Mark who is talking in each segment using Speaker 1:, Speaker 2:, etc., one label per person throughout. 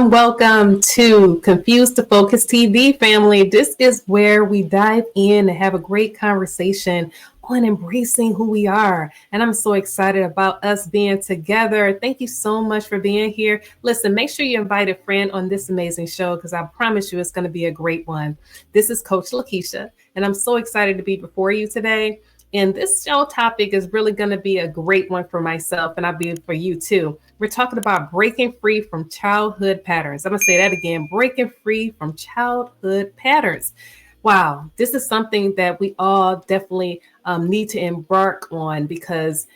Speaker 1: Welcome to Confused to Focus TV family. This is where we dive in and have a great conversation on embracing who we are. And I'm so excited about us being together. Thank you so much for being here. Listen, make sure you invite a friend on this amazing show because I promise you it's going to be a great one. This is Coach Lekeisha, and I'm so excited to be before you today. And this show topic is really going to be a great one for myself, and I believe for you too. We're talking about breaking free from childhood patterns. I'm going to say that again, breaking free from childhood patterns. Wow, this is something that we all definitely need to embark on because,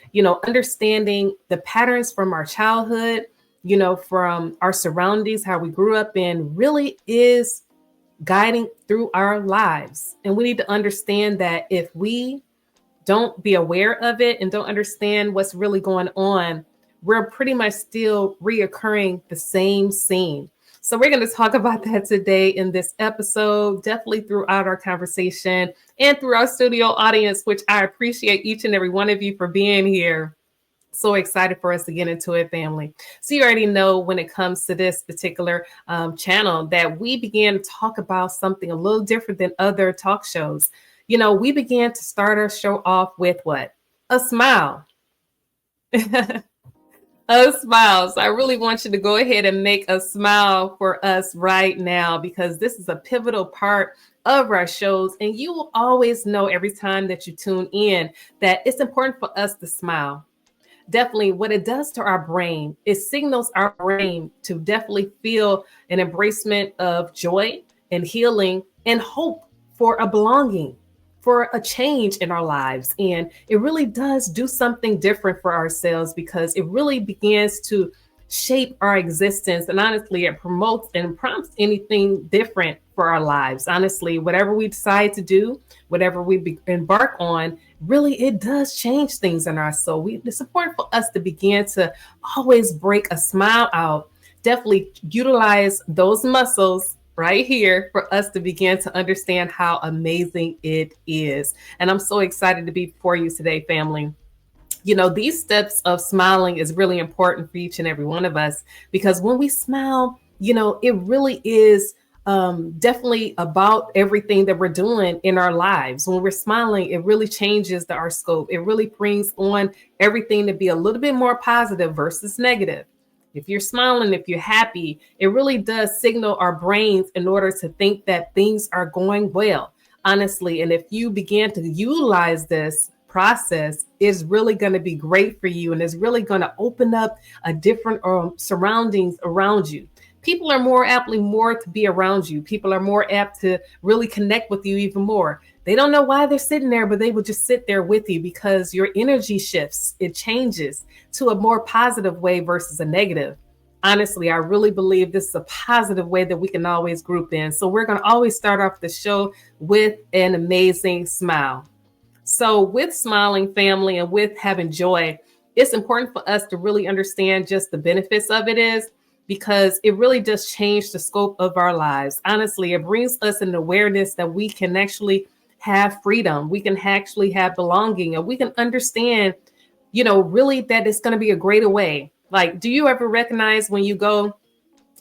Speaker 1: understanding the patterns from our childhood, from our surroundings, how we grew up in really is guiding through our lives. And we need to understand that if we don't be aware of it and don't understand what's really going on, we're pretty much still reoccurring the same scene. So we're going to talk about that today in this episode, definitely throughout our conversation and through our studio audience, which I appreciate each and every one of you for being here. So excited for us to get into it, family. So you already know when it comes to this particular channel that we began to talk about something a little different than other talk shows. We began to start our show off with what? A smile. A smile. So I really want you to go ahead and make a smile for us right now because this is a pivotal part of our shows. And you will always know every time that you tune in that it's important for us to smile. Definitely what it does to our brain, it signals our brain to definitely feel an embracement of joy and healing and hope for a belonging, for a change in our lives. And it really does do something different for ourselves because it really begins to shape our existence. And honestly, it promotes and prompts anything different for our lives. Honestly, whatever we decide to do, whatever we embark on, really, it does change things in our soul. It's important for us to begin to always break a smile out, definitely utilize those muscles right here for us to begin to understand how amazing it is. And I'm so excited to be before you today, family. These steps of smiling is really important for each and every one of us because when we smile, it really is definitely about everything that we're doing in our lives. When we're smiling, it really changes our scope. It really brings on everything to be a little bit more positive versus negative. If you're smiling, if you're happy, it really does signal our brains in order to think that things are going well, honestly. And if you begin to utilize this process, it's really going to be great for you. And it's really going to open up a different surroundings around you. People are more to be around you. People are more apt to really connect with you even more. They don't know why they're sitting there, but they will just sit there with you because your energy shifts. It changes to a more positive way versus a negative. Honestly, I really believe this is a positive way that we can always group in. So we're going to always start off the show with an amazing smile. So with smiling, family, and with having joy, it's important for us to really understand just the benefits of it is because it really does change the scope of our lives. Honestly, it brings us an awareness that we can actually have freedom. We can actually have belonging, and we can understand, really that it's going to be a greater way. Like, do you ever recognize when you go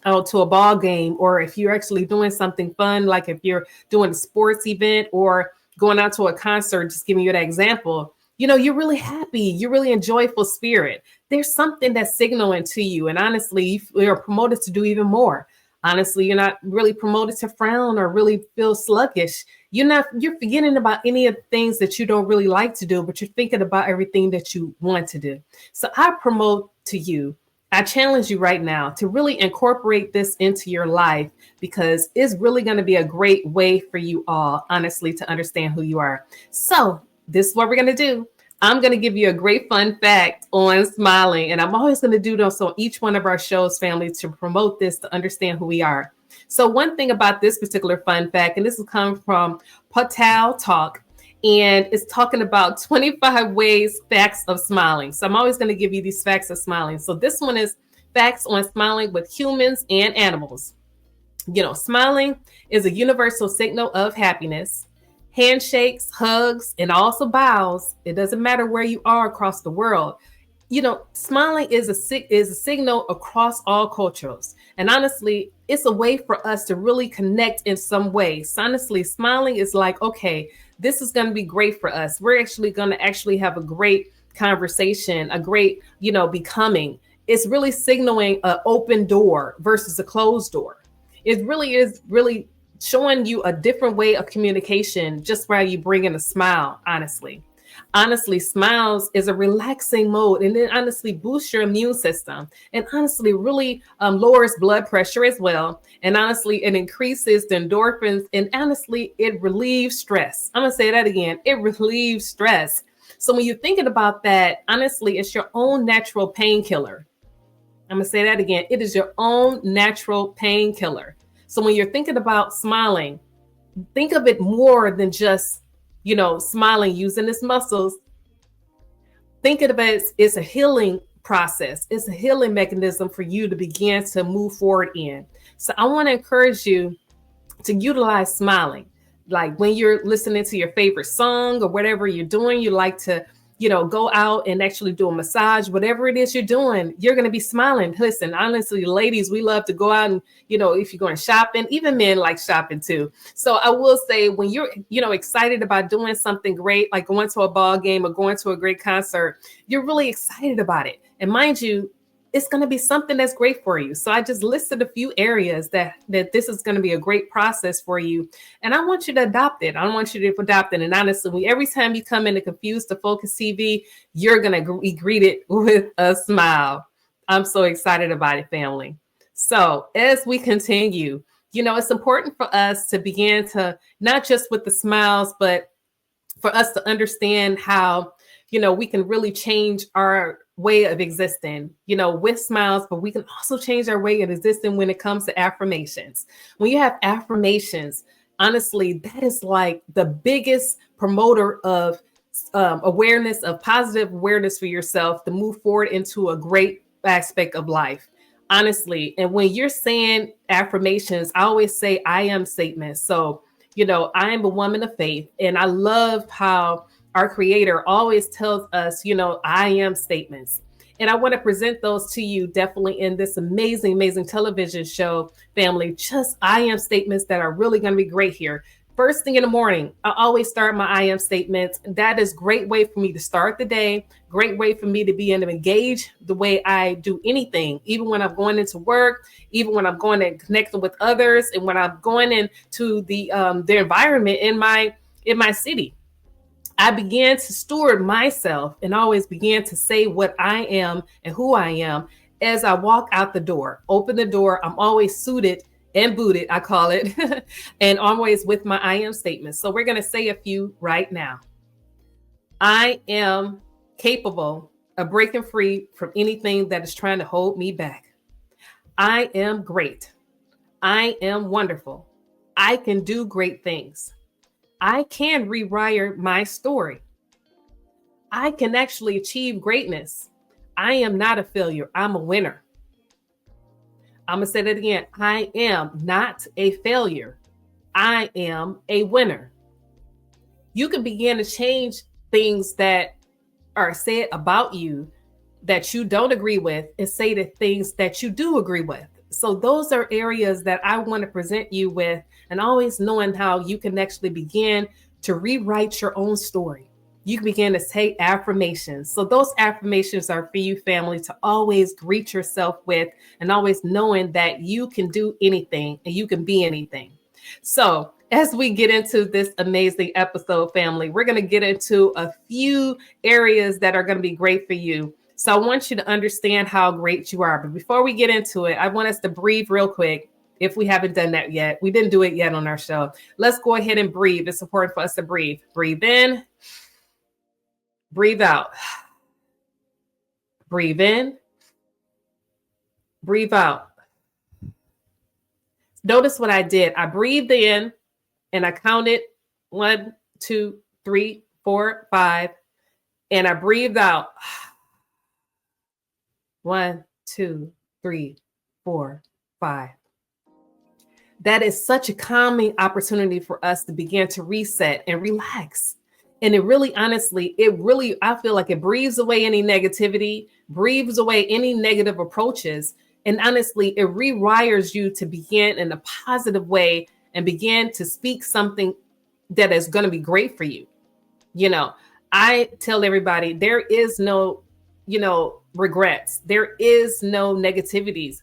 Speaker 1: out to a ball game, or if you're actually doing something fun, like if you're doing a sports event or going out to a concert, just giving you that example, you're really happy, you're really in joyful spirit. There's something that's signaling to you. And honestly, you're promoted to do even more. Honestly, you're not really promoted to frown or really feel sluggish. You're forgetting about any of the things that you don't really like to do, but you're thinking about everything that you want to do. So I promote to you, I challenge you right now to really incorporate this into your life because it's really going to be a great way for you all, honestly, to understand who you are. So this is what we're going to do. I'm going to give you a great fun fact on smiling. And I'm always going to do this on each one of our shows, family, to promote this, to understand who we are. So one thing about this particular fun fact, and this will come from Patel Talk, and it's talking about 25 facts of smiling. So I'm always going to give you these facts of smiling. So this one is facts on smiling with humans and animals. Smiling is a universal signal of happiness. handshakes, hugs, and also bows. It doesn't matter where you are across the world. Smiling is a signal across all cultures. And honestly, it's a way for us to really connect in some way. So honestly, smiling is like, okay, this is going to be great for us. We're actually going to actually have a great conversation, a great, becoming. It's really signaling an open door versus a closed door. It really is really showing you a different way of communication just by you bringing a smile, honestly. Honestly, smiles is a relaxing mode, and it honestly boosts your immune system, and honestly really lowers blood pressure as well. And honestly, it increases the endorphins, and honestly, it relieves stress. I'm gonna say that again. It relieves stress. So when you're thinking about that, honestly, it's your own natural painkiller. I'm gonna say that again. It is your own natural painkiller. So when you're thinking about smiling, think of it more than just, smiling using its muscles. Think of it as it's a healing process. It's a healing mechanism for you to begin to move forward in. So I want to encourage you to utilize smiling. Like when you're listening to your favorite song or whatever you're doing, you like to, go out and actually do a massage, whatever it is you're doing, you're going to be smiling. Listen, honestly, ladies, we love to go out and, if you're going shopping, even men like shopping too. So I will say when you're, excited about doing something great, like going to a ball game or going to a great concert, you're really excited about it. And mind you, it's going to be something that's great for you. So I just listed a few areas that this is going to be a great process for you. And I want you to adopt it. I want you to adopt it. And honestly, every time you come into Confused to Focus TV, you're going to be greeted with a smile. I'm so excited about it, family. So as we continue, it's important for us to begin to not just with the smiles, but for us to understand how, we can really change our way of existing, with smiles, but we can also change our way of existing when it comes to affirmations. When you have affirmations, honestly, that is like the biggest promoter of awareness, of positive awareness for yourself to move forward into a great aspect of life. Honestly, and when you're saying affirmations, I always say I am statements. So I am a woman of faith, and I love how our creator always tells us, I am statements. And I want to present those to you definitely in this amazing, amazing television show, family. Just I am statements that are really going to be great here. First thing in the morning, I always start my I am statements. That is a great way for me to start the day. Great way for me to be engaged the way I do anything, even when I'm going into work, even when I'm going and connecting with others, and when I'm going into the environment in my city. I began to steward myself and always began to say what I am and who I am as I walk out the door. Open the door. I'm always suited and booted, I call it, and always with my I am statements. So we're going to say a few right now. I am capable of breaking free from anything that is trying to hold me back. I am great. I am wonderful. I can do great things. I can rewire my story. I can actually achieve greatness. I am not a failure. I'm a winner. I'm going to say that again. I am not a failure. I am a winner. You can begin to change things that are said about you that you don't agree with and say the things that you do agree with. So those are areas that I want to present you with, and always knowing how you can actually begin to rewrite your own story. You can begin to take affirmations. So those affirmations are for you, family, to always greet yourself with, and always knowing that you can do anything and you can be anything. So as we get into this amazing episode, family, we're going to get into a few areas that are going to be great for you. So I want you to understand how great you are. But before we get into it, I want us to breathe real quick. If we haven't done that yet, we didn't do it yet on our show. Let's go ahead and breathe. It's important for us to breathe. Breathe in, breathe out. Breathe in, breathe out. Notice what I did. I breathed in and I counted 1, 2, 3, 4, 5, and I breathed out 1, 2, 3, 4, 5. that is such a calming opportunity for us to begin to reset and relax. And it really, honestly, I feel like it breathes away any negativity, breathes away any negative approaches. And honestly, it rewires you to begin in a positive way and begin to speak something that is going to be great for you. You know, I tell everybody there is no, regrets. There is no negativities.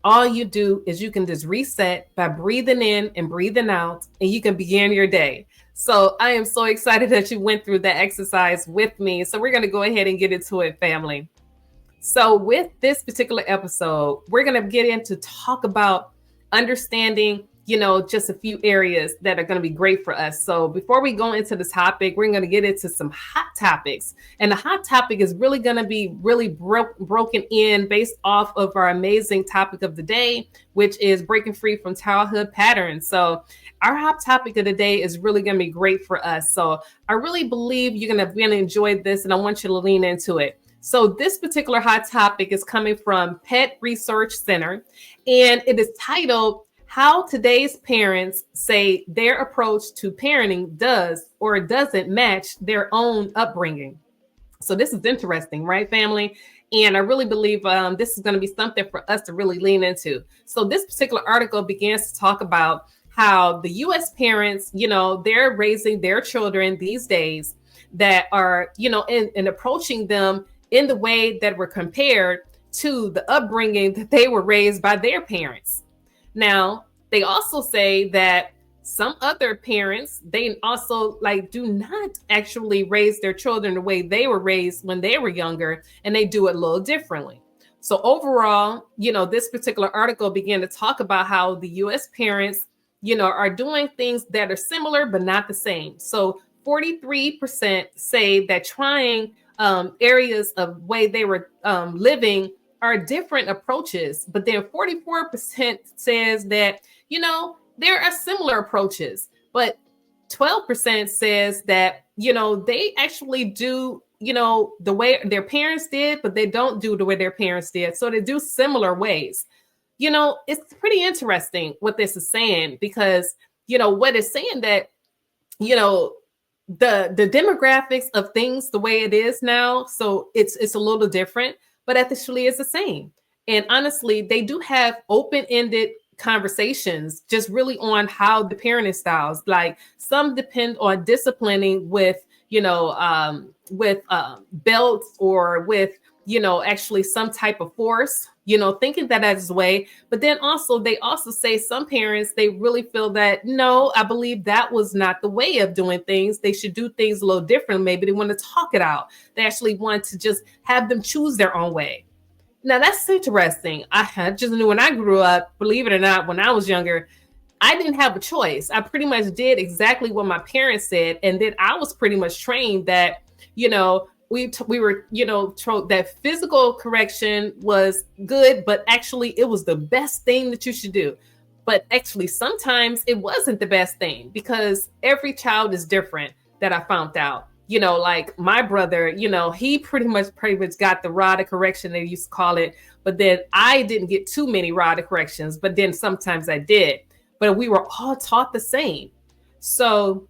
Speaker 1: All you do is you can just reset by breathing in and breathing out, and you can begin your day. So I am so excited that you went through that exercise with me. So we're going to go ahead and get into it, family. So with this particular episode, we're going to get into talk about understanding, just a few areas that are going to be great for us. So before we go into this topic, we're going to get into some hot topics. And the hot topic is really going to be really broken in based off of our amazing topic of the day, which is breaking free from childhood patterns. So our hot topic of the day is really going to be great for us. So I really believe you're going to really enjoy this, and I want you to lean into it. So this particular hot topic is coming from Pet Research Center, and it is titled How Today's Parents Say Their Approach to Parenting Does or Doesn't Match Their Own Upbringing. So this is interesting, right, family? And I really believe this is going to be something for us to really lean into. So this particular article begins to talk about how the U.S. parents, they're raising their children these days that are, and approaching them in the way that were compared to the upbringing that they were raised by their parents. Now, they also say that some other parents, they also do not actually raise their children the way they were raised when they were younger, and they do it a little differently. So overall, this particular article began to talk about how the U.S. parents, are doing things that are similar, but not the same. So 43% say that trying areas of way they were living are different approaches, but then 44% says that, there are similar approaches, but 12% says that, they actually do, the way their parents did, but they don't do the way their parents did. So they do similar ways. It's pretty interesting what this is saying, because, what it's saying that, the demographics of things the way it is now, so it's a little different, but actually it's the same. And honestly, they do have open-ended conversations just really on how the parenting styles, like some depend on disciplining with belts, or with actually some type of force, thinking that as a way. But then also, they also say some parents, they really feel that, no, I believe that was not the way of doing things. They should do things a little different. Maybe they want to talk it out. They actually want to just have them choose their own way. Now, that's interesting. I just knew when I grew up, believe it or not, when I was younger, I didn't have a choice. I pretty much did exactly what my parents said. And then I was pretty much trained that, we were, told that physical correction was good, but actually it was the best thing that you should do. But actually, sometimes it wasn't the best thing, because every child is different, that I found out. Like my brother, he pretty much got the rod of correction, they used to call it. But then I didn't get too many rod of corrections, but then sometimes I did. But we were all taught the same. So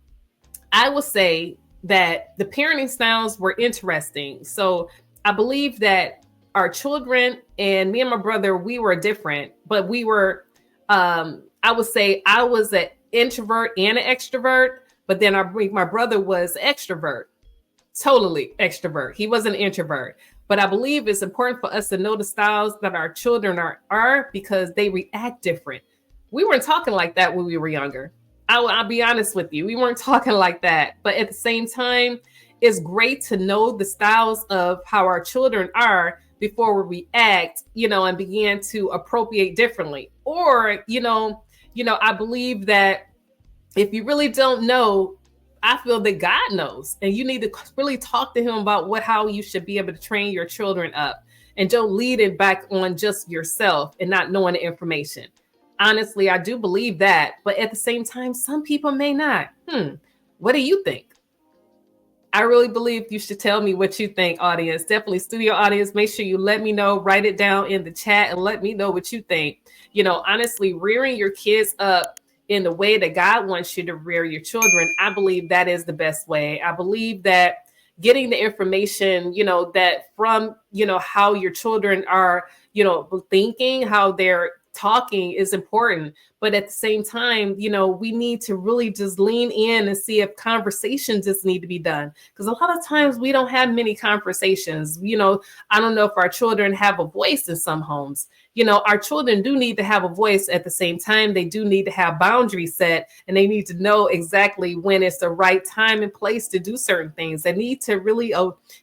Speaker 1: I would say that the parenting styles were interesting. So I believe that our children and me and my brother, we were different, but we were, I would say I was an introvert and an extrovert, but then my brother was extrovert, totally extrovert. He was an introvert. But I believe it's important for us to know the styles that our children are, because they react different. We weren't talking like that when we were younger. I'll be honest with you. We weren't talking like that. But at the same time, it's great to know the styles of how our children are before we react, and begin to appropriate differently. Or, I believe that if you really don't know, I feel that God knows, and you need to really talk to him about how you should be able to train your children up, and don't lead it back on just yourself and not knowing the information. Honestly, I do believe that. But at the same time, some people may not. What do you think? I really believe you should tell me what you think, audience. Definitely, studio audience, make sure you let me know, write it down in the chat and let me know what you think. Honestly, rearing your kids up in the way that God wants you to rear your children, I believe that is the best way. I believe that getting the information, that from, how your children are, thinking, how they're talking is important. But at the same time, we need to really just lean in and see if conversations just need to be done. Because a lot of times we don't have many conversations. I don't know if our children have a voice in some homes. Our children do need to have a voice. At the same time, they do need to have boundaries set, and they need to know exactly when it's the right time and place to do certain things. They need to really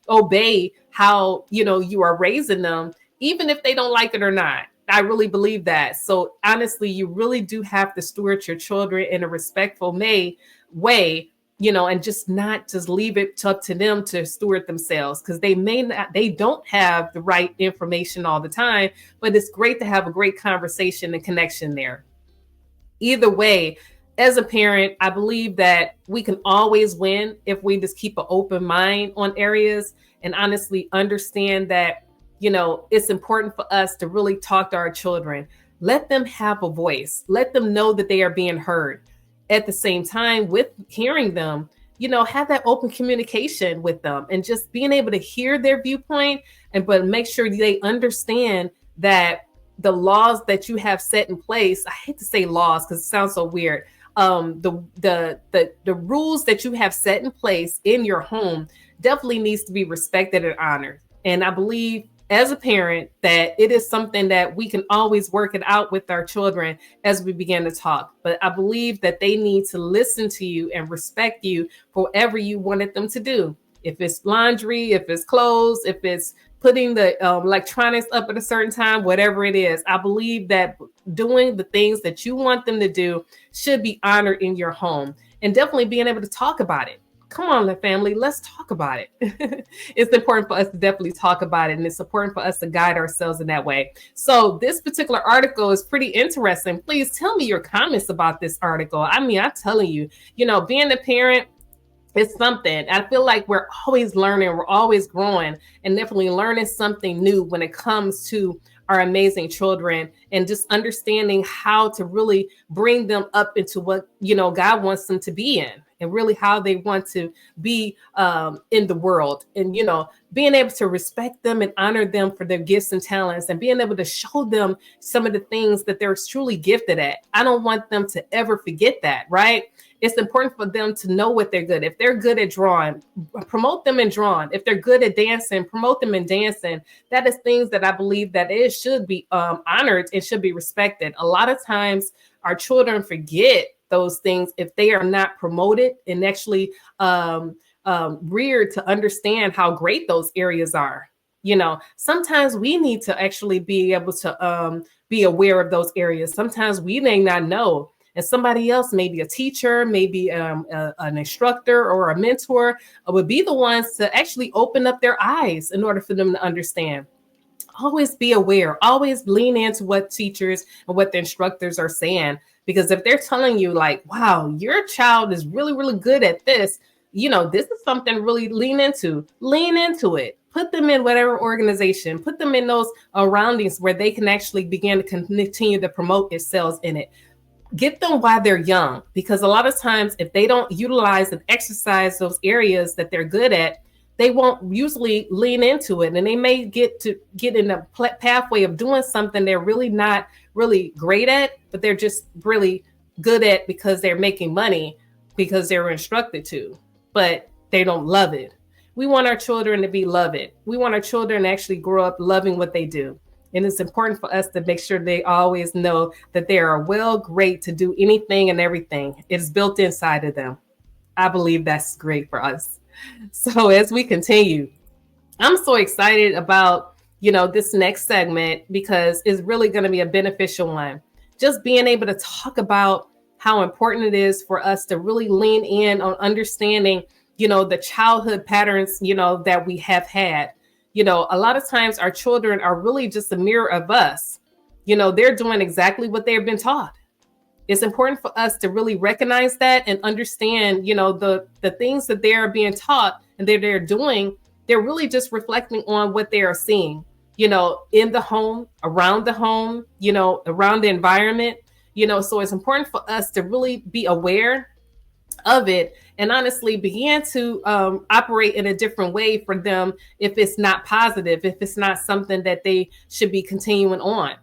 Speaker 1: obey how, you are raising them, even if they don't like it or not. I really believe that. So honestly, you really do have to steward your children in a respectful way, and just not just leave it up to them to steward themselves, because they don't have the right information all the time, but it's great to have a great conversation and connection there. Either way, as a parent, I believe that we can always win if we just keep an open mind on areas and honestly understand that, it's important for us to really talk to our children. Let them have a voice. Let them know that they are being heard. At the same time, with hearing them, have that open communication with them and just being able to hear their viewpoint, but make sure they understand that the laws that you have set in place, I hate to say laws because it sounds so weird. The rules that you have set in place in your home definitely needs to be respected and honored. And I believe as a parent that it is something that we can always work it out with our children as we begin to talk. But I believe that they need to listen to you and respect you for whatever you wanted them to do. If it's laundry, if it's clothes, if it's putting the electronics up at a certain time, whatever it is, I believe that doing the things that you want them to do should be honored in your home, and definitely being able to talk about it. Come on, family, let's talk about it. It's important for us to definitely talk about it, and it's important for us to guide ourselves in that way. So this particular article is pretty interesting. Please tell me your comments about this article. I mean, I'm telling you, being a parent, it's something. I feel like we're always learning, we're always growing, and definitely learning something new when it comes to our amazing children, and just understanding how to really bring them up into what, God wants them to be in, and really how they want to be in the world. And, being able to respect them and honor them for their gifts and talents, and being able to show them some of the things that they're truly gifted at. I don't want them to ever forget that, right? It's important for them to know what they're good. If they're good at drawing, promote them in drawing. If they're good at dancing, promote them in dancing. That is things that I believe that it should be honored and should be respected. A lot of times our children forget those things if they are not promoted and actually reared to understand how great those areas are. Sometimes we need to actually be able to be aware of those areas. Sometimes we may not know. And somebody else, maybe a teacher, maybe an instructor or a mentor, would be the ones to actually open up their eyes in order for them to understand. Always be aware, always lean into what teachers and what the instructors are saying. Because if they're telling you like, wow, your child is really, really good at this, this is something really lean into it. Put them in whatever organization, put them in those surroundings where they can actually begin to continue to promote themselves in it. Get them while they're young, because a lot of times if they don't utilize and exercise those areas that they're good at, they won't usually lean into it, and they may get in a pathway of doing something they're really not really great at, but they're just really good at because they're making money, because they're instructed to, but they don't love it. We want our children to be loved. We want our children to actually grow up loving what they do. And it's important for us to make sure they always know that they are well great to do anything and everything. It's built inside of them. I believe that's great for us. So as we continue, I'm so excited about, this next segment, because it's really going to be a beneficial one. Just being able to talk about how important it is for us to really lean in on understanding, the childhood patterns, that we have had. A lot of times our children are really just a mirror of us. They're doing exactly what they've been taught. It's important for us to really recognize that and understand, the things that they are being taught and they're doing, they're really just reflecting on what they are seeing, in the home, around the home, around the environment. So it's important for us to really be aware of it, and honestly begin to operate in a different way for them if it's not positive, if it's not something that they should be continuing on.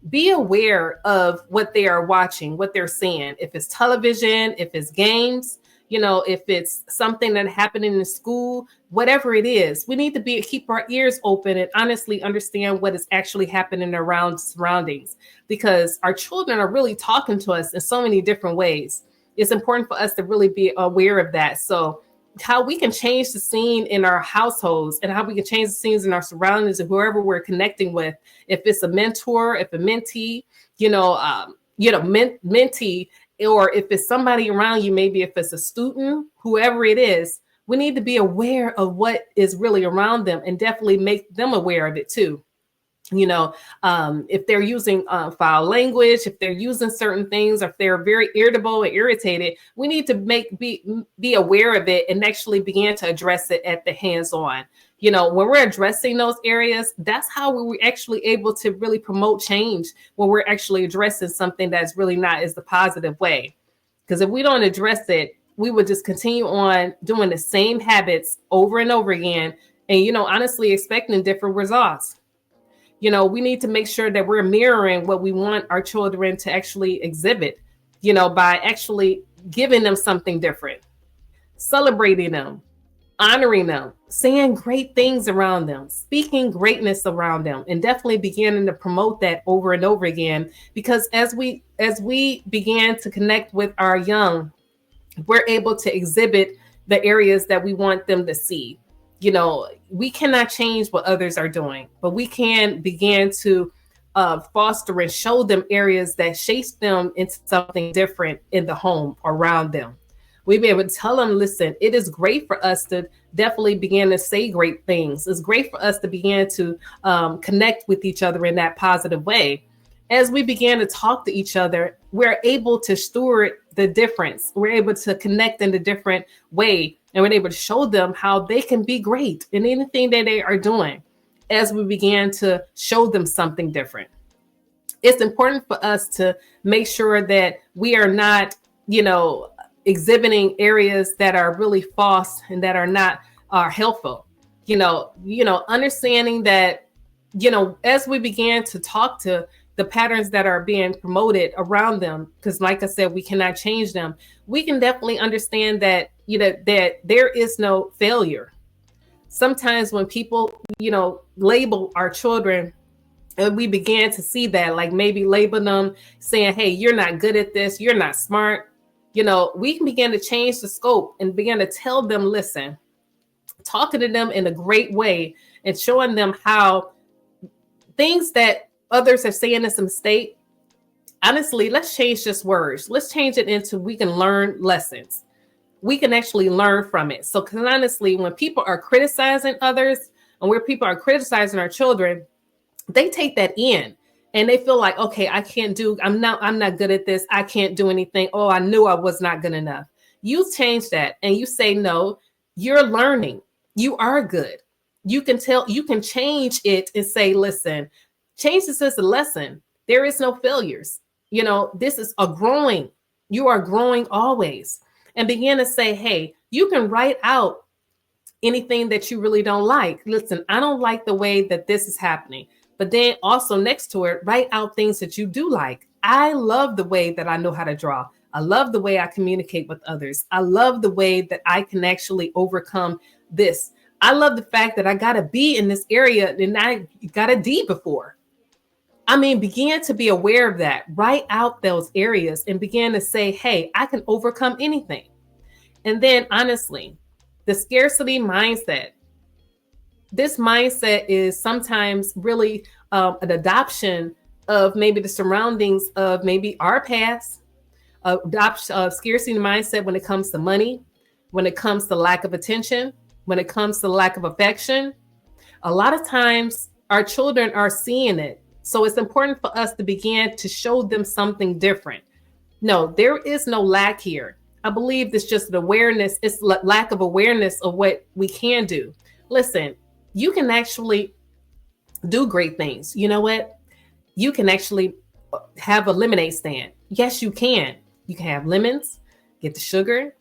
Speaker 1: Be aware of what they are watching, what they're seeing. If it's television, if it's games, if it's something that happened in the school, whatever it is, we need to keep our ears open and honestly understand what is actually happening around surroundings, because our children are really talking to us in so many different ways. It's important for us to really be aware of that. So how we can change the scene in our households and how we can change the scenes in our surroundings and whoever we're connecting with. If it's a mentor, if a mentee, mentee, or if it's somebody around you, maybe if it's a student, whoever it is, we need to be aware of what is really around them and definitely make them aware of it too. If they're using foul language, if they're using certain things, or if they're very irritable and irritated, we need to be aware of it and actually begin to address it at the hands-on. When we're addressing those areas, that's how we're actually able to really promote change, when we're actually addressing something that's really not as the positive way. Because if we don't address it, we would just continue on doing the same habits over and over again, and honestly expecting different results. We need to make sure that we're mirroring what we want our children to actually exhibit, by actually giving them something different, celebrating them, honoring them, saying great things around them, speaking greatness around them, and definitely beginning to promote that over and over again. Because as we began to connect with our young, we're able to exhibit the areas that we want them to see. We cannot change what others are doing, but we can begin to foster and show them areas that shape them into something different in the home around them. We be able to tell them, listen, it is great for us to definitely begin to say great things. It's great for us to begin to connect with each other in that positive way. As we begin to talk to each other, we're able to steward the difference. We're able to connect in a different way, and we're able to show them how they can be great in anything that they are doing as we begin to show them something different. It's important for us to make sure that we are not, exhibiting areas that are really false and that are helpful. Understanding that, as we began to talk to the patterns that are being promoted around them, because like I said, we cannot change them. We can definitely understand that, that there is no failure. Sometimes when people, label our children, and we began to see that, like maybe label them saying, hey, you're not good at this, you're not smart. We can begin to change the scope and begin to tell them, listen, talking to them in a great way and showing them how things that others are saying is a mistake. Honestly, let's change just words. Let's change it into we can learn lessons. We can actually learn from it. So, because honestly, when people are criticizing others and where people are criticizing our children, they take that in and they feel like, okay, I'm not good at this. I can't do anything. Oh, I knew I was not good enough. You change that and you say, no, you're learning. You are good. You can change it and say, listen, change this as a lesson. There is no failures. This is a growing. You are growing always. And begin to say, hey, you can write out anything that you really don't like. Listen, I don't like the way that this is happening. But then also next to it, write out things that you do like. I love the way that I know how to draw. I love the way I communicate with others. I love the way that I can actually overcome this. I love the fact that I got a B in this area and I got a D before. Begin to be aware of that. Write out those areas and begin to say, hey, I can overcome anything. And then honestly, the scarcity mindset. This mindset is sometimes really an adoption of maybe the surroundings of maybe our past, adoption of scarcity mindset when it comes to money, when it comes to lack of attention, when it comes to lack of affection. A lot of times our children are seeing it. So it's important for us to begin to show them something different. No, there is no lack here. I believe it's just an awareness. It's lack of awareness of what we can do. Listen, you can actually do great things. You know what? You can actually have a lemonade stand. Yes, you can. You can have lemons, get the sugar,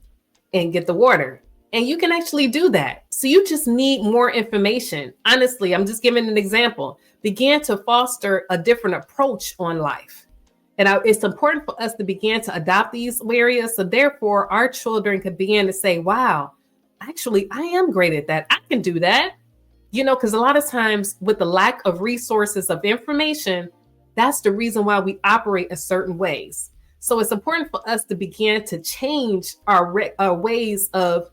Speaker 1: and get the water. And you can actually do that. So you just need more information. Honestly, I'm just giving an example. Begin to foster a different approach on life. And it's important for us to begin to adopt these areas. So therefore, our children can begin to say, wow, actually, I am great at that. I can do that. Because a lot of times with the lack of resources of information, that's the reason why we operate in certain ways. So it's important for us to begin to change our ways of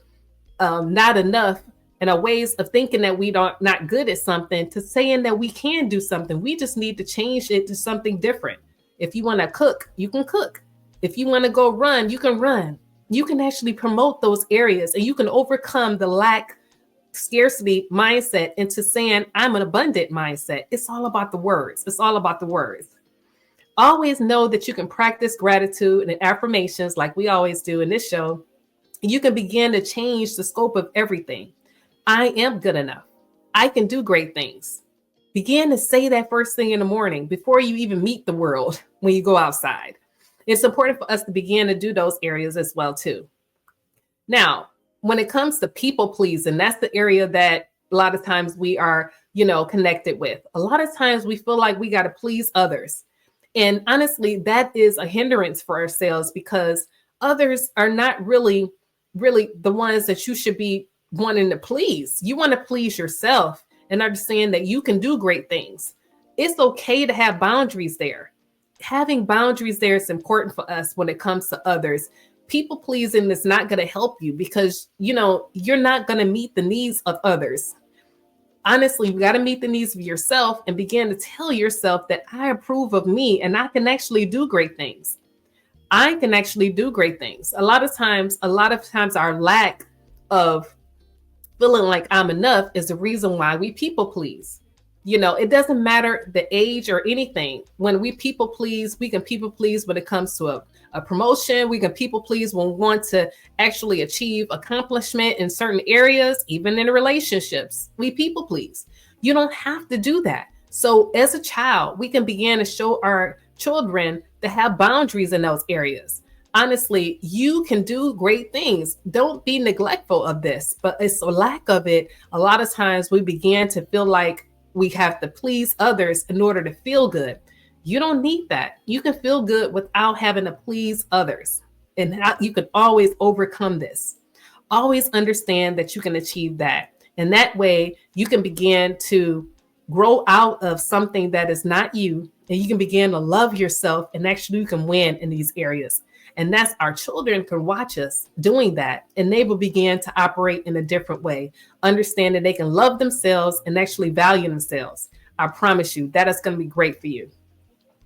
Speaker 1: not enough, and our ways of thinking that we don't not good at something, to saying that we can do something. We just need to change it to something different. If you want to cook, you can cook. If you want to go run, you can run. You can actually promote those areas, and you can overcome the lack scarcity mindset into saying, I'm an abundant mindset. It's all about the words. It's all about the words. Always know that you can practice gratitude and affirmations like we always do in this show. You can begin to change the scope of everything. I am good enough. I can do great things. Begin to say that first thing in the morning before you even meet the world when you go outside. It's important for us to begin to do those areas as well too. Now, when it comes to people pleasing, that's the area that a lot of times we are, connected with. A lot of times we feel like we got to please others. And honestly, that is a hindrance for ourselves, because others are not really the ones that you should be wanting to please. You want to please yourself and understand that you can do great things. It's okay to have boundaries there. Having boundaries there is important for us when it comes to others. People pleasing is not going to help you, because, you're not going to meet the needs of others. Honestly, you got to meet the needs of yourself and begin to tell yourself that I approve of me and I can actually do great things. I can actually do great things. A lot of times our lack of feeling like I'm enough is the reason why we people please. It doesn't matter the age or anything. When we people please, we can people please when it comes to a promotion. We can people please when we want to actually achieve accomplishment in certain areas, even in relationships. We people please. You don't have to do that. So as a child, we can begin to show our children to have boundaries in those areas. Honestly, you can do great things. Don't be neglectful of this, but it's a lack of it. A lot of times we begin to feel like we have to please others in order to feel good. You don't need that. You can feel good without having to please others. And you can always overcome this. Always understand that you can achieve that. And that way you can begin to grow out of something that is not you. And you can begin to love yourself, and actually you can win in these areas. And that's our children can watch us doing that, and they will begin to operate in a different way, understand that they can love themselves and actually value themselves. I promise you that is going to be great for you.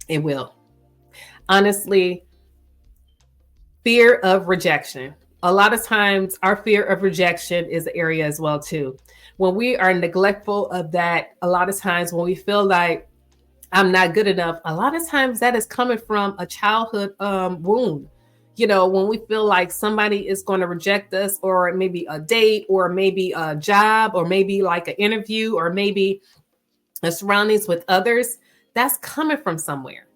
Speaker 1: It will. Honestly, fear of rejection. A lot of times our fear of rejection is an area as well too. When we are neglectful of that, a lot of times when we feel like I'm not good enough, a lot of times that is coming from a childhood wound. When we feel like somebody is going to reject us, or maybe a date, or maybe a job, or maybe like an interview, or maybe a surroundings with others, that's coming from somewhere.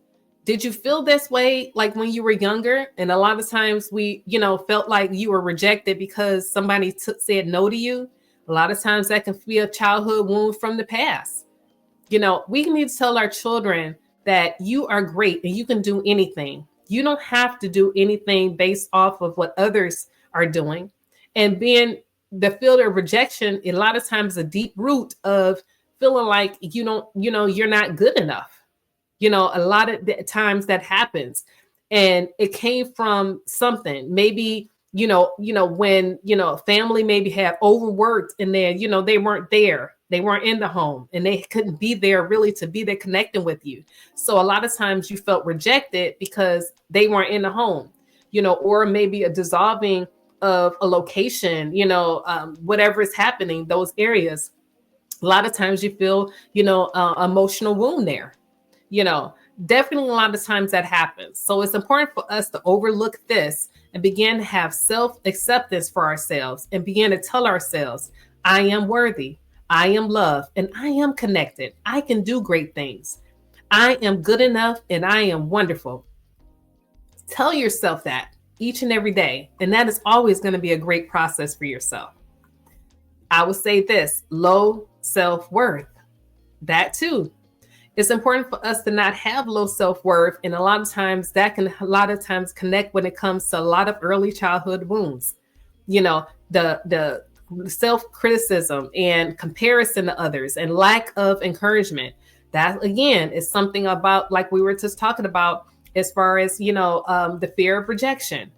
Speaker 1: Did you feel this way like when you were younger? And a lot of times we, felt like you were rejected because somebody said no to you. A lot of times that can be a childhood wound from the past. We need to tell our children that you are great and you can do anything. You don't have to do anything based off of what others are doing. And being the fear of rejection, a lot of times a deep root of feeling like you're not good enough. A lot of the times that happens, and it came from something. Maybe, when, family maybe had overworked, and then, they weren't there. They weren't in the home, and they couldn't be there really to be there connecting with you. So a lot of times you felt rejected because they weren't in the home, or maybe a dissolving of a location, whatever is happening, those areas. A lot of times you feel, emotional wound there. Definitely a lot of times that happens. So it's important for us to overlook this and begin to have self acceptance for ourselves and begin to tell ourselves, I am worthy, I am loved, and I am connected. I can do great things. I am good enough and I am wonderful. Tell yourself that each and every day. And that is always going to be a great process for yourself. I would say this: low self worth. That too. It's important for us to not have low self worth. And a lot of times that can connect when it comes to a lot of early childhood wounds. You know, the self criticism and comparison to others and lack of encouragement. That again is something about, like we were just talking about, as far as, the fear of rejection.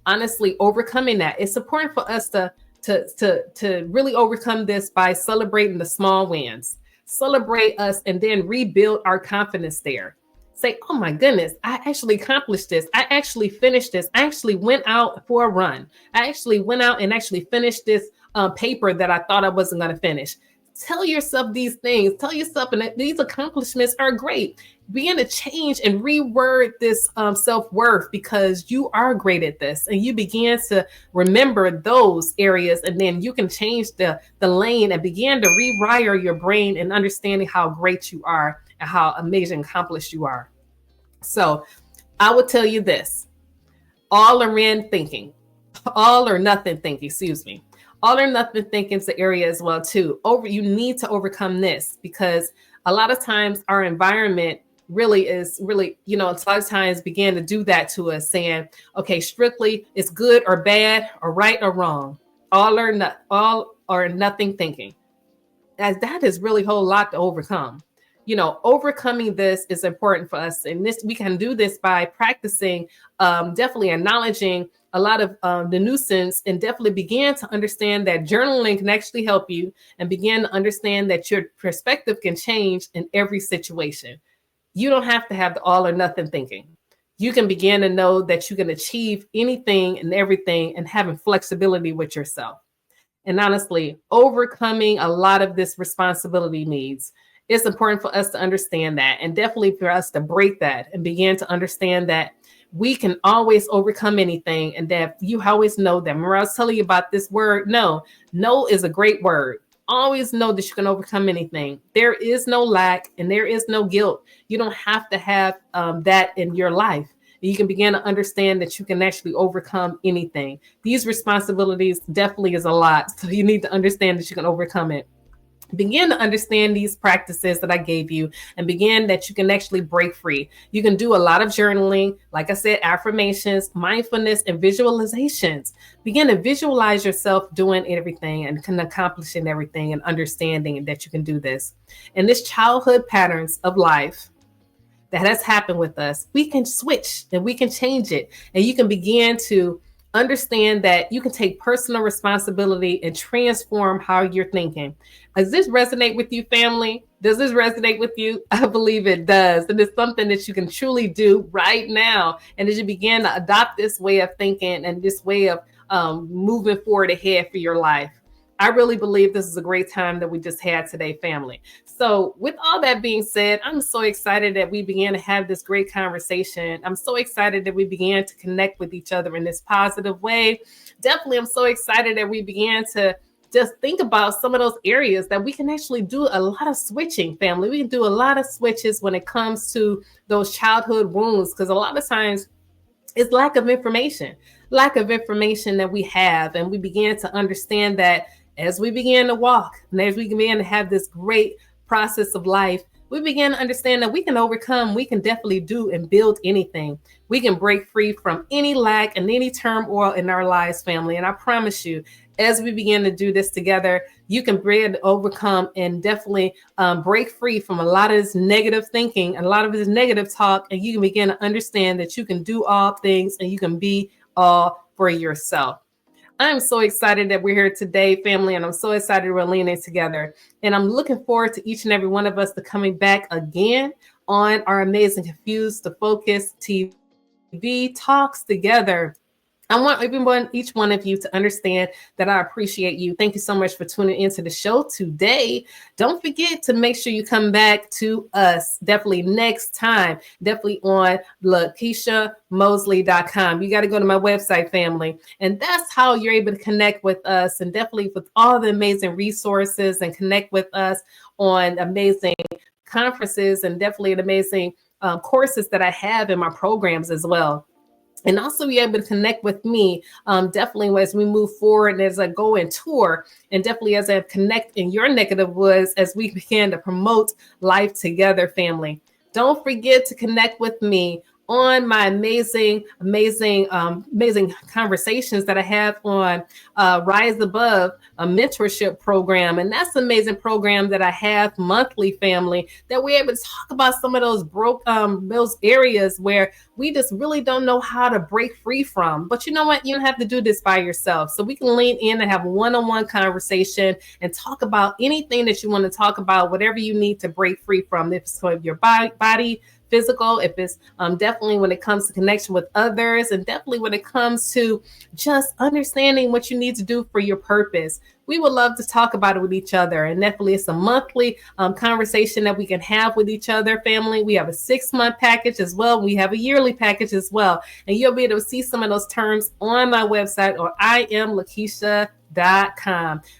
Speaker 1: Honestly, overcoming that. It's important for us to really overcome this by celebrating the small wins. Celebrate us and then rebuild our confidence there. Say, oh my goodness, I actually accomplished this. I actually finished this. I actually went out for a run. I actually went out and actually finished this paper that I thought I wasn't going to finish. Tell yourself these things. Tell yourself, and these accomplishments are great. Begin to change and reword this self-worth, because you are great at this, and you begin to remember those areas, and then you can change the lane and begin to rewire your brain and understanding how great you are and how amazing accomplished you are. So I would tell you this: all or in thinking, all or nothing thinking, excuse me. All or nothing thinking is the area as well too. You need to overcome this, because a lot of times our environment a lot of times begin to do that to us, saying, okay, strictly it's good or bad or right or wrong. All or nothing thinking. As that is really a whole lot to overcome. Overcoming this is important for us, and we can do this by practicing, definitely acknowledging a lot of the nuisance, and definitely begin to understand that journaling can actually help you, and begin to understand that your perspective can change in every situation. You don't have to have the all or nothing thinking. You can begin to know that you can achieve anything and everything, and having flexibility with yourself. And honestly, overcoming a lot of this responsibility needs, it's important for us to understand that, and definitely for us to break that and begin to understand that we can always overcome anything. And that you always know that. Remember, I was telling you about this word, no. No is a great word. Always know that you can overcome anything. There is no lack and there is no guilt. You don't have to have that in your life. You can begin to understand that you can actually overcome anything. These responsibilities definitely is a lot. So you need to understand that you can overcome it. Begin to understand these practices that I gave you, and begin that you can actually break free. You can do a lot of journaling, like I said, affirmations, mindfulness, and visualizations. Begin to visualize yourself doing everything and accomplishing everything, and understanding that you can do this. And this childhood patterns of life that has happened with us, we can switch and we can change it. And you can begin to understand that you can take personal responsibility and transform how you're thinking. Does this resonate with you, family? Does this resonate with you? I believe it does. And it's something that you can truly do right now. And as you begin to adopt this way of thinking and this way of moving forward ahead for your life, I really believe this is a great time that we just had today, family. So with all that being said, I'm so excited that we began to have this great conversation. I'm so excited that we began to connect with each other in this positive way. Definitely, I'm so excited that we began to just think about some of those areas that we can actually do a lot of switching, family. We can do a lot of switches when it comes to those childhood wounds, because a lot of times it's lack of information that we have. And we began to understand that as we began to walk and as we began to have this great process of life, we began to understand that we can overcome, we can definitely do and build anything. We can break free from any lack and any turmoil in our lives, family. And I promise you, as we begin to do this together, you can overcome and definitely break free from a lot of this negative thinking and a lot of this negative talk. And you can begin to understand that you can do all things and you can be all for yourself. I'm so excited that we're here today, family, and I'm so excited we're leaning together. And I'm looking forward to each and every one of us to coming back again on our amazing Confused to Focus TV Talks Together. I want each one of you to understand that I appreciate you. Thank you so much for tuning into the show today. Don't forget to make sure you come back to us definitely next time, definitely on LekeishaMosley.com. You got to go to my website, family. And that's how you're able to connect with us and definitely with all the amazing resources and connect with us on amazing conferences and definitely an amazing courses that I have in my programs as well. And also be able to connect with me definitely as we move forward and as I go and tour, and definitely as I connect in your neck of the woods as we begin to promote life together, family. Don't forget to connect with me on my amazing conversations that I have on Rise Above, a mentorship program. And that's an amazing program that I have monthly, family, that we're able to talk about some of those areas where we just really don't know how to break free from. But you know what? You don't have to do this by yourself. So we can lean in and have a one-on-one conversation and talk about anything that you want to talk about, whatever you need to break free from. If it's your body, physical, if it's definitely when it comes to connection with others, and definitely when it comes to just understanding what you need to do for your purpose. We would love to talk about it with each other. And definitely it's a monthly conversation that we can have with each other, family. We have a 6-month package as well. We have a yearly package as well. And you'll be able to see some of those terms on my website or IamLekeisha.com.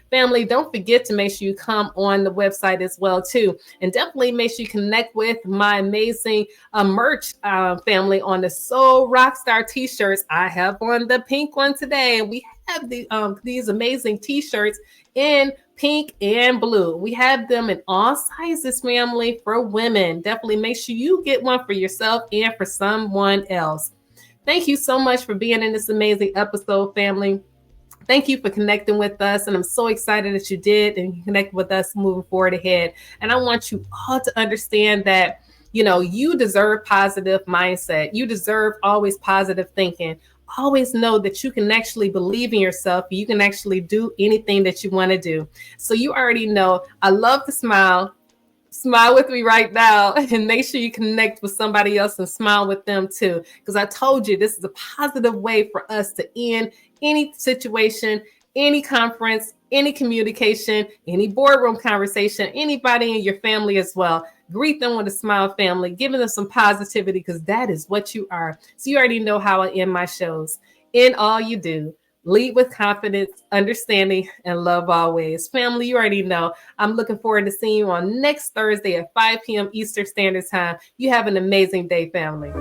Speaker 1: Family, don't forget to make sure you come on the website as well too, and definitely make sure you connect with my amazing merch family on the Soul Rockstar t-shirts. I have on the pink one today, and we have these amazing t-shirts in pink and blue. We have them in all sizes, family, for women. Definitely make sure you get one for yourself and for someone else. Thank you so much for being in this amazing episode, family. Thank you for connecting with us. And I'm so excited that you did and you connect with us moving forward ahead. And I want you all to understand that, you deserve positive mindset. You deserve always positive thinking. Always know that you can actually believe in yourself. You can actually do anything that you want to do. So you already know I love to smile. Smile with me right now and make sure you connect with somebody else and smile with them too. Because I told you this is a positive way for us to end any situation, any conference, any communication, any boardroom conversation, anybody in your family as well. Greet them with a smile, family, giving them some positivity because that is what you are. So you already know how I end my shows. In all you do, lead with confidence, understanding, and love always. Family, you already know. I'm looking forward to seeing you on next Thursday at 5 p.m. Eastern Standard Time. You have an amazing day, family.